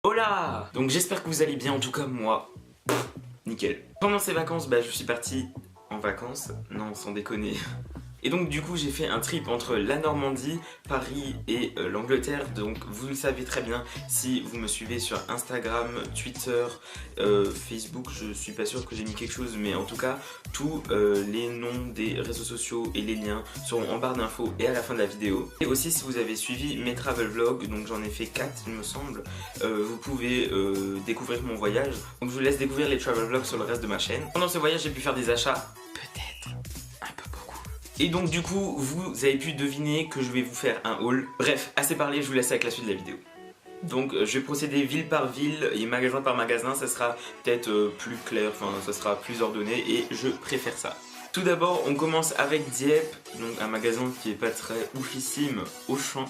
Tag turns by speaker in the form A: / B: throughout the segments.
A: Hola! Donc j'espère que vous allez bien, en tout cas moi, nickel. Pendant ces vacances, je suis parti en vacances, non sans déconner. Et donc du coup j'ai fait un trip entre la Normandie, Paris et l'Angleterre. Donc vous le savez très bien si vous me suivez sur Instagram, Twitter, Facebook. Je suis pas sûr que j'ai mis quelque chose, mais en tout cas tous les noms des réseaux sociaux et les liens seront en barre d'infos et à la fin de la vidéo. Et aussi si vous avez suivi mes travel vlogs, donc j'en ai fait 4 il me semble, vous pouvez découvrir mon voyage. Donc je vous laisse découvrir les travel vlogs sur le reste de ma chaîne. Pendant ce voyage j'ai pu faire des achats, peut-être un peu beaucoup. Et donc du coup, vous avez pu deviner que je vais vous faire un haul. Bref, assez parlé, je vous laisse avec la suite de la vidéo. Donc je vais procéder ville par ville et magasin par magasin, ça sera peut-être plus clair, enfin ça sera plus ordonné et je préfère ça. Tout d'abord, on commence avec Dieppe, donc un magasin qui est pas très oufissime, Auchan,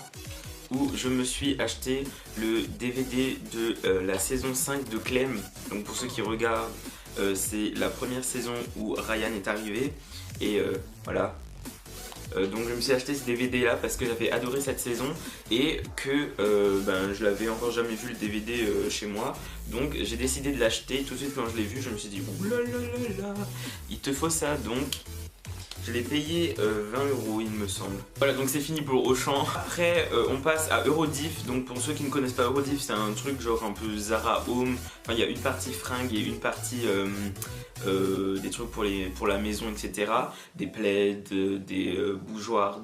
A: où je me suis acheté le DVD de la saison 5 de Clem. Donc pour ceux qui regardent, c'est la première saison où Ryan est arrivé et voilà. Donc je me suis acheté ce DVD là parce que j'avais adoré cette saison et que je l'avais encore jamais vu le DVD chez moi. Donc j'ai décidé de l'acheter. Tout de suite quand je l'ai vu, je me suis dit oulalalala, il te faut ça. Donc je l'ai payé 20 € il me semble. Voilà, donc c'est fini pour Auchan. Après on passe à Eurodiff. Donc pour ceux qui ne connaissent pas Eurodiff, c'est un truc genre un peu Zara Home. Enfin il y a une partie fringues et une partie des trucs pour la maison, etc. Des plaids, des bougeoirs,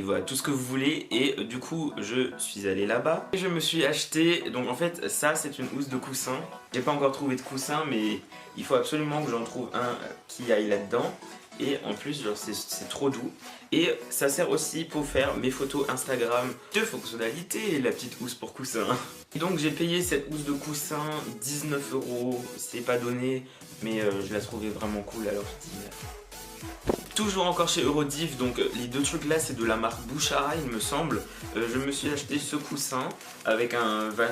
A: voilà, tout ce que vous voulez. Et du coup je suis allé là-bas et je me suis acheté, donc en fait ça c'est une housse de coussin. J'ai pas encore trouvé de coussin, mais il faut absolument que j'en trouve un qui aille là-dedans. Et en plus genre c'est trop doux. Et ça sert aussi pour faire mes photos Instagram. Deux fonctionnalités, la petite housse pour coussin. Et donc j'ai payé cette housse de coussin 19 €. C'est pas donné, mais je la trouvais vraiment cool, alors je dis... Toujours encore chez Eurodiff, donc les deux trucs là c'est de la marque Bouchara il me semble. Je me suis acheté ce coussin avec un van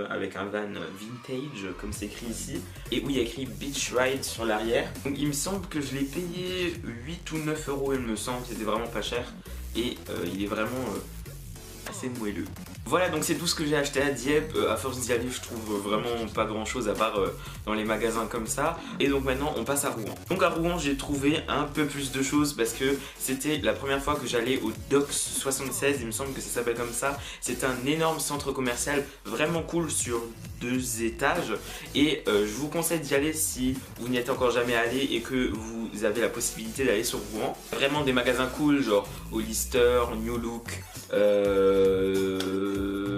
A: vintage comme c'est écrit ici. Et où il y a écrit Beach Ride sur l'arrière. Donc il me semble que je l'ai payé 8 ou 9 € il me semble, c'était vraiment pas cher. Et il est vraiment assez moelleux. Voilà, donc c'est tout ce que j'ai acheté à Dieppe. À force d'y aller, je trouve vraiment pas grand chose à part dans les magasins comme ça. Et donc maintenant on passe à Rouen. Donc à Rouen j'ai trouvé un peu plus de choses parce que c'était la première fois que j'allais au Docks 76, il me semble que ça s'appelle comme ça. C'est un énorme centre commercial vraiment cool sur 2 étages. Et je vous conseille d'y aller si vous n'y êtes encore jamais allé et que vous avez la possibilité d'aller sur Rouen. Vraiment des magasins cool genre Hollister, New Look,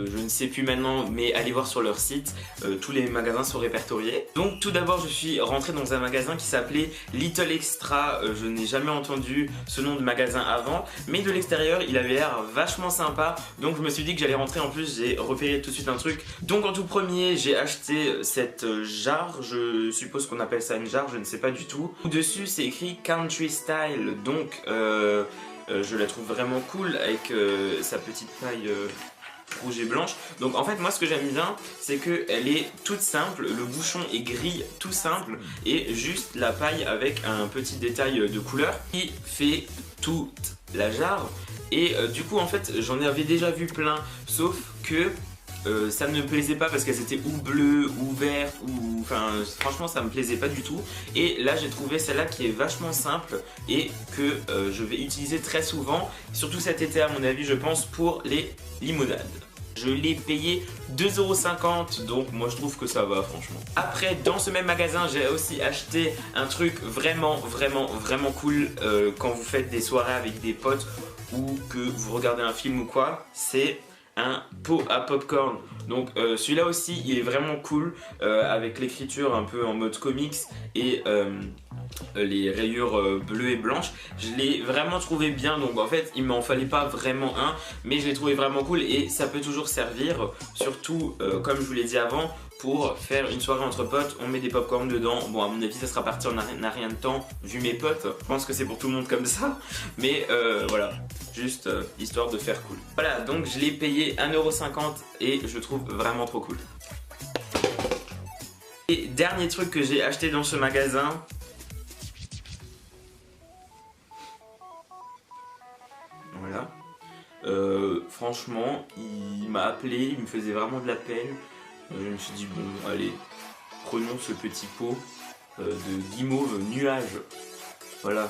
A: je ne sais plus maintenant, mais allez voir sur leur site, tous les magasins sont répertoriés. Donc tout d'abord je suis rentré dans un magasin qui s'appelait Little Extra. Je n'ai jamais entendu ce nom de magasin avant, mais de l'extérieur il avait l'air vachement sympa. Donc je me suis dit que j'allais rentrer, en plus j'ai repéré tout de suite un truc. Donc en tout premier j'ai acheté cette jarre, je suppose qu'on appelle ça une jarre, je ne sais pas du tout. Dessus c'est écrit Country Style, donc je la trouve vraiment cool avec sa petite paille rouge et blanche. Donc en fait moi ce que j'aime bien c'est qu'elle est toute simple, le bouchon est gris tout simple et juste la paille avec un petit détail de couleur qui fait toute la jarre. Et du coup en fait j'en avais déjà vu plein, sauf que ça ne me plaisait pas parce qu'elles étaient ou bleues ou vertes ou... Enfin franchement ça me plaisait pas du tout. Et là j'ai trouvé celle-là qui est vachement simple et que je vais utiliser très souvent, surtout cet été à mon avis je pense, pour les limonades. Je l'ai payé 2,50 €, donc moi je trouve que ça va franchement. Après dans ce même magasin j'ai aussi acheté un truc vraiment cool quand vous faites des soirées avec des potes ou que vous regardez un film ou quoi. C'est un pot à popcorn. Donc celui-là aussi il est vraiment cool avec l'écriture un peu en mode comics et les rayures bleues et blanches. Je l'ai vraiment trouvé bien, donc en fait il m'en fallait pas vraiment un, mais je l'ai trouvé vraiment cool et ça peut toujours servir, surtout comme je vous l'ai dit avant, pour faire une soirée entre potes. On met des popcorn dedans. Bon à mon avis ça sera parti en un rien de temps vu mes potes, je pense que c'est pour tout le monde comme ça, mais voilà, juste histoire de faire cool. Voilà, donc je l'ai payé 1,50 € et je le trouve vraiment trop cool. Et dernier truc que j'ai acheté dans ce magasin, voilà, franchement il m'a appelé, il me faisait vraiment de la peine. Je me suis dit bon allez, prenons ce petit pot de guimauve nuage. Voilà.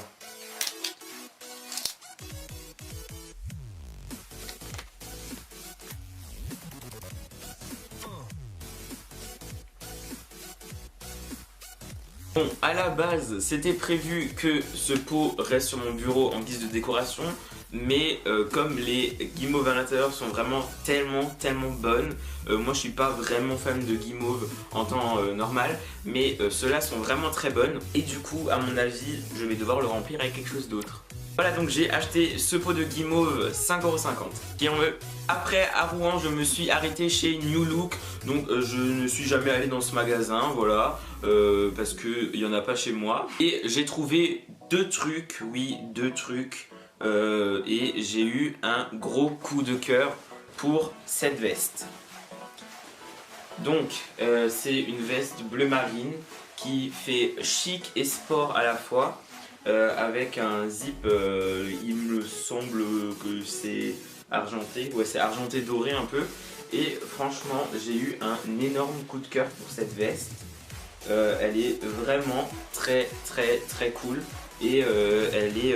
A: Bon, à la base, c'était prévu que ce pot reste sur mon bureau en guise de décoration, mais comme les guimauves à l'intérieur sont vraiment tellement bonnes, moi je suis pas vraiment fan de guimauve en temps normal, mais ceux-là sont vraiment très bonnes, et du coup, à mon avis, je vais devoir le remplir avec quelque chose d'autre. Voilà, donc j'ai acheté ce pot de guimauve 5,50 €. Qui en veut? Après, à Rouen, je me suis arrêté chez New Look. Donc je ne suis jamais allé dans ce magasin, voilà. Parce qu'il n'y en a pas chez moi. Et j'ai trouvé deux trucs, oui, deux trucs. Et j'ai eu un gros coup de cœur pour cette veste. Donc, c'est une veste bleu marine qui fait chic et sport à la fois. Avec un zip, il me semble que c'est argenté, ouais c'est argenté doré un peu, et franchement j'ai eu un énorme coup de cœur pour cette veste. Elle est vraiment très cool, et elle est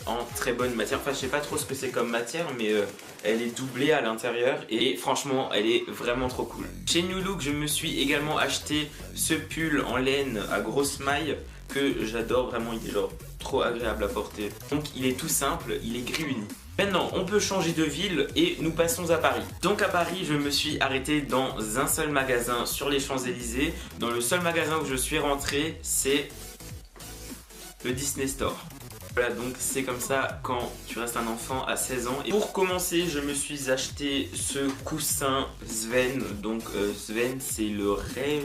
A: en très bonne matière, enfin je sais pas trop ce que c'est comme matière, mais elle est doublée à l'intérieur et franchement elle est vraiment trop cool. Chez New Look je me suis également acheté ce pull en laine à grosse maille que j'adore vraiment, il est genre trop agréable à porter. Donc il est tout simple, il est gris uni. Maintenant on peut changer de ville et nous passons à Paris. Donc à Paris je me suis arrêté dans un seul magasin sur les Champs-Élysées. Dans le seul magasin où je suis rentré, c'est le Disney Store. Voilà, donc c'est comme ça quand tu restes un enfant à 16 ans. Et pour commencer, je me suis acheté ce coussin Sven. Donc Sven, c'est le renne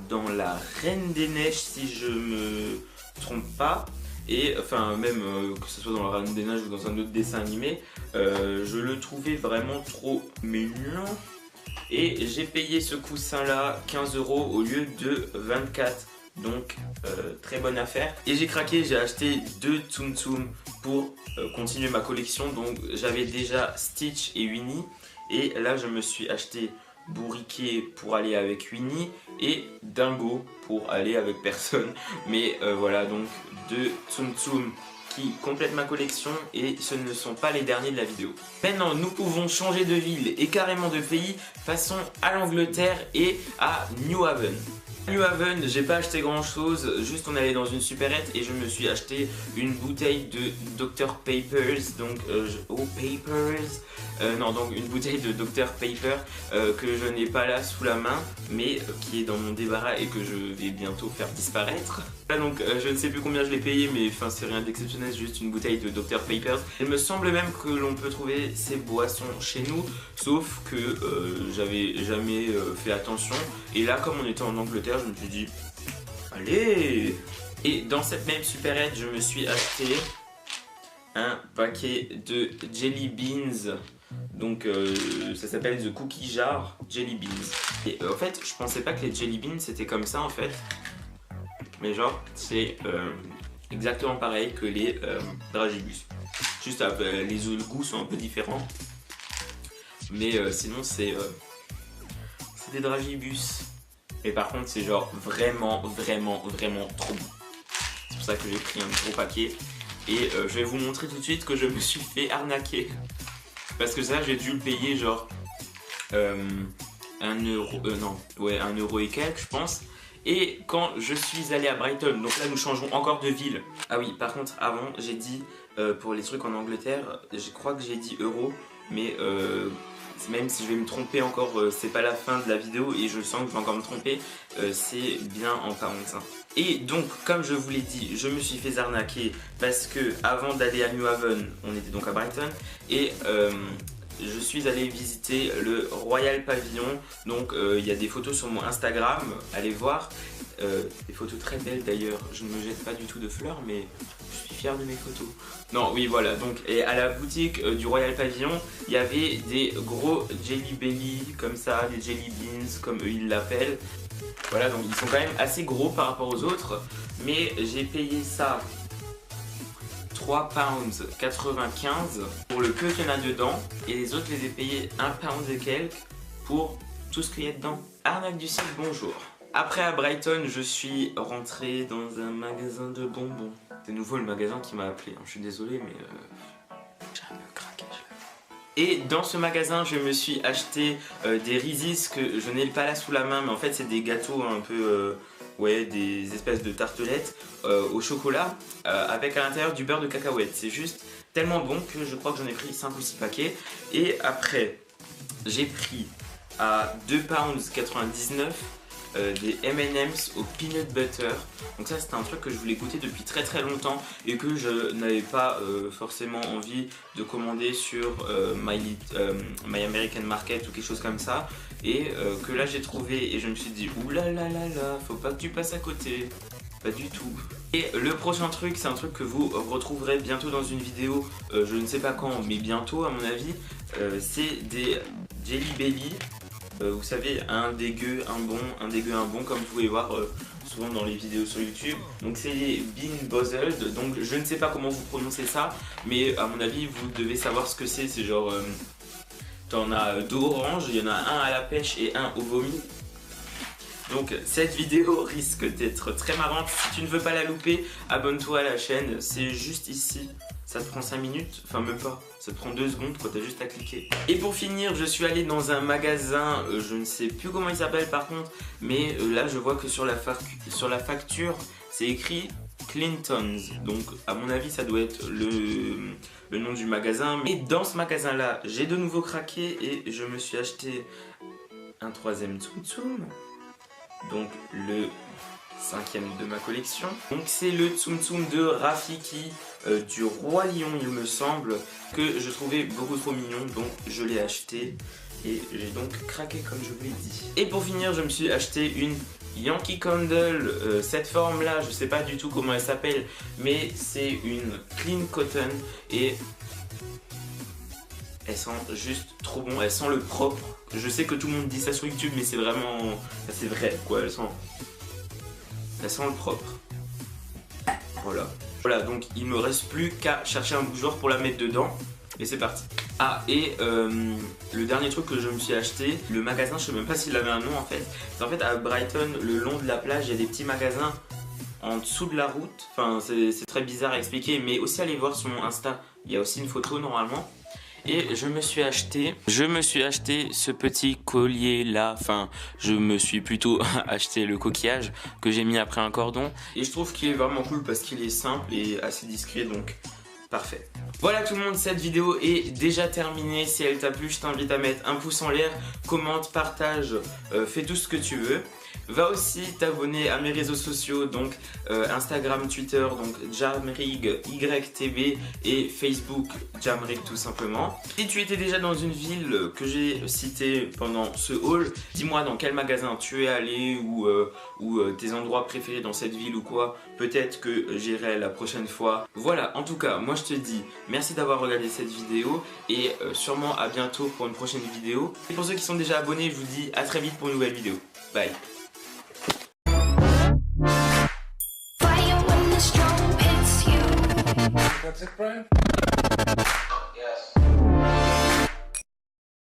A: dans la Reine des Neiges, si je me trompe pas. Et enfin même que ce soit dans la Reine des Neiges ou dans un autre dessin animé, je le trouvais vraiment trop mignon. Et j'ai payé ce coussin là 15 € au lieu de 24. Donc très bonne affaire. Et j'ai craqué, j'ai acheté deux Tsum Tsum pour continuer ma collection. Donc j'avais déjà Stitch et Winnie, et là je me suis acheté Bourriquet pour aller avec Winnie et Dingo pour aller avec personne. Mais voilà, donc deux Tsum Tsum qui complètent ma collection, et ce ne sont pas les derniers de la vidéo. Maintenant nous pouvons changer de ville et carrément de pays. Passons à l'Angleterre et à New Haven. New Haven, j'ai pas acheté grand chose, juste on allait dans une supérette et je me suis acheté une bouteille de Dr Papers, donc donc une bouteille de Dr Pepper que je n'ai pas là sous la main, mais qui est dans mon débarras et que je vais bientôt faire disparaître. Là donc je ne sais plus combien je l'ai payé, mais enfin c'est rien d'exceptionnel, juste une bouteille de Dr Papers. Il me semble même que l'on peut trouver ces boissons chez nous, sauf que j'avais jamais fait attention, et là comme on était en Angleterre, je me suis dit allez. Et dans cette même supérette je me suis acheté un paquet de Jelly Beans. Donc ça s'appelle The Cookie Jar Jelly Beans. Et en fait je pensais pas que les Jelly Beans c'était comme ça en fait, mais genre c'est exactement pareil que les Dragibus. Juste les goûts sont un peu différents, mais sinon c'est des Dragibus. Et par contre c'est genre vraiment trop bon. C'est pour ça que j'ai pris un gros paquet. Et je vais vous montrer tout de suite que je me suis fait arnaquer. Parce que ça j'ai dû le payer genre 1 € et quelques je pense. Et quand je suis allé à Brighton, donc là nous changeons encore de ville. Ah oui, par contre avant j'ai dit pour les trucs en Angleterre, je crois que j'ai dit euros, mais même si je vais me tromper encore, c'est pas la fin de la vidéo et je sens que je vais encore me tromper, c'est bien en pounds. Et donc comme je vous l'ai dit, je me suis fait arnaquer parce que avant d'aller à New Haven, on était donc à Brighton, et je suis allé visiter le Royal Pavilion. Donc il y a des photos sur mon Instagram, allez voir. Des photos très belles d'ailleurs, je ne me jette pas du tout de fleurs, mais je suis fier de mes photos. Non, oui voilà, donc et à la boutique du Royal Pavillon, il y avait des gros Jelly Belly comme ça, des Jelly Beans comme eux ils l'appellent. Voilà, donc ils sont quand même assez gros par rapport aux autres, mais j'ai payé ça 3,95 € pour le peu qu'il y en a dedans, et les autres les ai payés 1 pound et quelques. pour tout ce qu'il y a dedans. Arnaque du site, bonjour. Après à Brighton, je suis rentré dans un magasin de bonbons. C'est nouveau le magasin qui m'a appelé, je suis désolé mais j'ai un peu craqué. Et dans ce magasin, je me suis acheté des Reese's que je n'ai pas là sous la main, mais en fait c'est des gâteaux un peu, ouais, des espèces de tartelettes au chocolat avec à l'intérieur du beurre de cacahuète. C'est juste tellement bon que je crois que j'en ai pris 5 ou 6 paquets. Et après, j'ai pris à 2,99 £, des M&M's au peanut butter. Donc ça c'était un truc que je voulais goûter depuis très très longtemps et que je n'avais pas forcément envie de commander sur My American Market ou quelque chose comme ça, et que là j'ai trouvé et je me suis dit oulalalala, faut pas que tu passes à côté. Pas du tout. Et le prochain truc, c'est un truc que vous retrouverez bientôt dans une vidéo, je ne sais pas quand, mais bientôt à mon avis, c'est des Jelly Belly. Vous savez, un dégueu, un bon, un dégueu, un bon, comme vous pouvez voir souvent dans les vidéos sur YouTube. Donc c'est les Bean Boozled, donc je ne sais pas comment vous prononcez ça, mais à mon avis vous devez savoir ce que c'est. C'est genre, t'en as 2 oranges, il y en a un à la pêche et un au vomi. Donc cette vidéo risque d'être très marrante. Si tu ne veux pas la louper, abonne-toi à la chaîne, c'est juste ici. Ça te prend 5 minutes, enfin même pas, ça te prend 2 secondes quoi, t'as juste à cliquer. Et pour finir, je suis allé dans un magasin, je ne sais plus comment il s'appelle par contre, mais là je vois que sur la facture, c'est écrit Clinton's. Donc à mon avis ça doit être le nom du magasin. Et dans ce magasin là, j'ai de nouveau craqué et je me suis acheté un 3e Tsum Tsum. Donc le 5e de ma collection. Donc c'est le Tsum Tsum de Rafiki du Roi Lion il me semble, que je trouvais beaucoup trop mignon, donc je l'ai acheté et j'ai donc craqué comme je vous l'ai dit. Et pour finir, je me suis acheté une Yankee Candle, cette forme là, je sais pas du tout comment elle s'appelle, mais c'est une clean cotton et elle sent juste trop bon, elle sent le propre. Je sais que tout le monde dit ça sur YouTube, mais c'est vraiment, c'est vrai quoi, elle sent le propre. Voilà, donc il me reste plus qu'à chercher un bougeoir pour la mettre dedans et c'est parti. Ah, et le dernier truc que je me suis acheté, le magasin, je sais même pas s'il avait un nom en fait. C'est en fait à Brighton, le long de la plage, il y a des petits magasins en dessous de la route. Enfin, c'est très bizarre à expliquer, mais aussi allez voir sur mon Insta, il y a aussi une photo normalement. Et je me suis acheté ce petit collier là, enfin je me suis plutôt acheté le coquillage que j'ai mis après un cordon. Et je trouve qu'il est vraiment cool parce qu'il est simple et assez discret, donc parfait. Voilà tout le monde, cette vidéo est déjà terminée. Si elle t'a plu, je t'invite à mettre un pouce en l'air, commente, partage, fais tout ce que tu veux. Va aussi t'abonner à mes réseaux sociaux, donc Instagram, Twitter, donc Jamrig YTB et Facebook Jamrig tout simplement. Si tu étais déjà dans une ville que j'ai citée pendant ce haul, dis-moi dans quel magasin tu es allé ou tes endroits préférés dans cette ville ou quoi. Peut-être que j'irai la prochaine fois. Voilà, en tout cas, moi je te dis merci d'avoir regardé cette vidéo et sûrement à bientôt pour une prochaine vidéo. Et pour ceux qui sont déjà abonnés, je vous dis à très vite pour une nouvelle vidéo. Bye.
B: That's it, Brian?